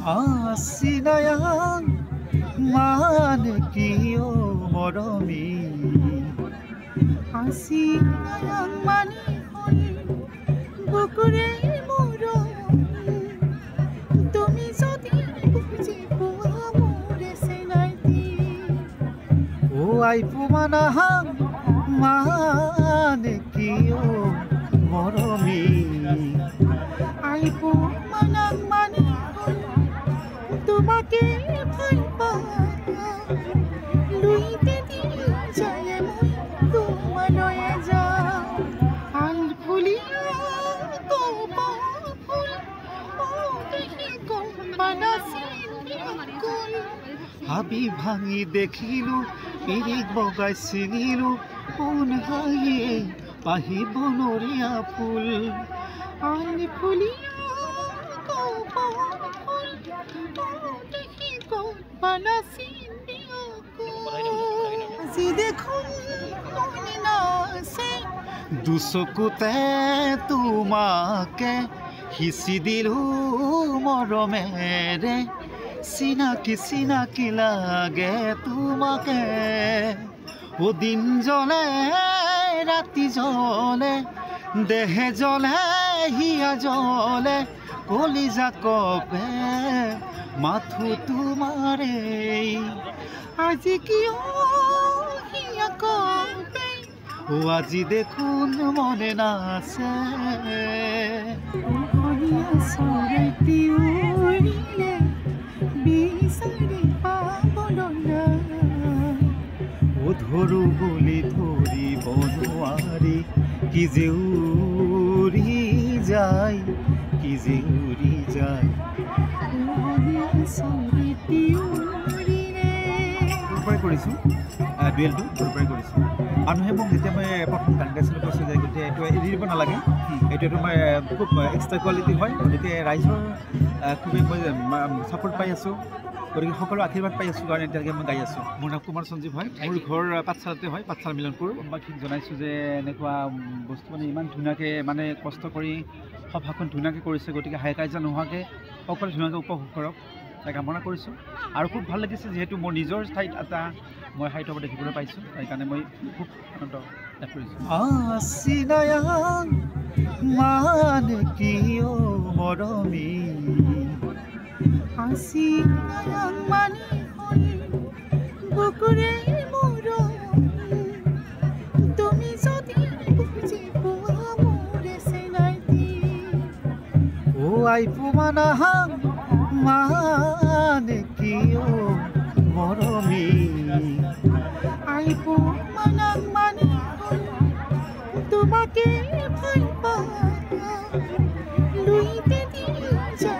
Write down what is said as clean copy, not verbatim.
Asinayang manikiyo moromi Asinayang manihol bukure moromi Tumi jodi buji poa more senaiti O ai pumanahang manikiyo moromi Aipo manang manihol তোমাকে ভয় পাই লুইতে দিয়ে যায় মই তোমালয়ে যাও আল ফুলিয়া তোপা ফুল ও দেখি কম্পানাসিন বিকুল হাবি ভাঙি দেখিলো পিৰিক বগাই ছিঙিলো কোন হাইয়ে পাহি বনৰীয়া ফুল আল ফুলিয়া তোপা ফুল ও দেখি কম্পানাসিন বিকুল আজি দেখোন মনে নাছে দুচকুতে তোমাকে সিঁচি দিলো মৰমেৰে চিনাকি চিনাকি লাগে তোমাকে ও দিন জ্বলে ৰাতি জ্বলে দেহে জ্বলে হিয়া জ্বলে কলিজা কপে মাথো তোমাৰে আজি কিয় হিয়া কপে ও আজি দেখোন মনে নাছে উহনীয়া চৰাইটি উৰিলে বিচাৰি পাবলৈ নাই ও ধৰো বুলি ধৰিব নোৱাৰি কি যে উৰি যায় কি যে উৰি যায় উহনীয়া চৰাইটি উৰিলে প্ৰিপেয়াৰ কৰিছোঁ ডুৱেলটো প্ৰিপেয়াৰ কৰিছোঁ মানুহে মোক যেতিয়া মই প্ৰথম গান গাইছিলোঁ কৈছোঁ যে গতিকে এইটো এৰি দিব নালাগে এইটো মই খুব এক্সট্ৰা কোৱালিটি হয় গতিকে ৰাইজৰ খুবেই মই ছাপোৰ্ট পাই আছোঁ গতিকে সকলো আশীৰ্বাদ পাই আছোঁ কাৰণে এতিয়ালৈকে মই গাই আছোঁ মোৰ নাম কুমাৰ সঞ্জীৱ হয় মোৰ ঘৰ পাঠশালাতে হয় পাঠশালা মিলনপুৰ কোনোবাখিনিক জনাইছোঁ যে এনেকুৱা বস্তু মানে ইমান ধুনীয়াকৈ মানে কষ্ট কৰি সভাখন ধুনীয়াকৈ কৰিছে গতিকে হাই কাজিয়া নোহোৱাকৈ সকলোৱে ধুনীয়াকৈ উপভোগ কৰক তাই কামনা কৰিছোঁ আৰু খুব ভাল লাগিছে যিহেতু মোৰ নিজৰ ঠাইত এটা মই সাহিত্য দেখিবলৈ পাইছোঁ সেইকাৰণে মই খুব আনন্দ লাভ কৰিছোঁ Asinayang manikiyo moromi Asinayang manihol bukure moromi তুমি যদি বুজি পোৱা মোৰে চেনাইতি O ai pumanahang manikiyo moromi আইপো Manang manihol তোমাকে ভয় পাই লুইতে দিয়ে যায়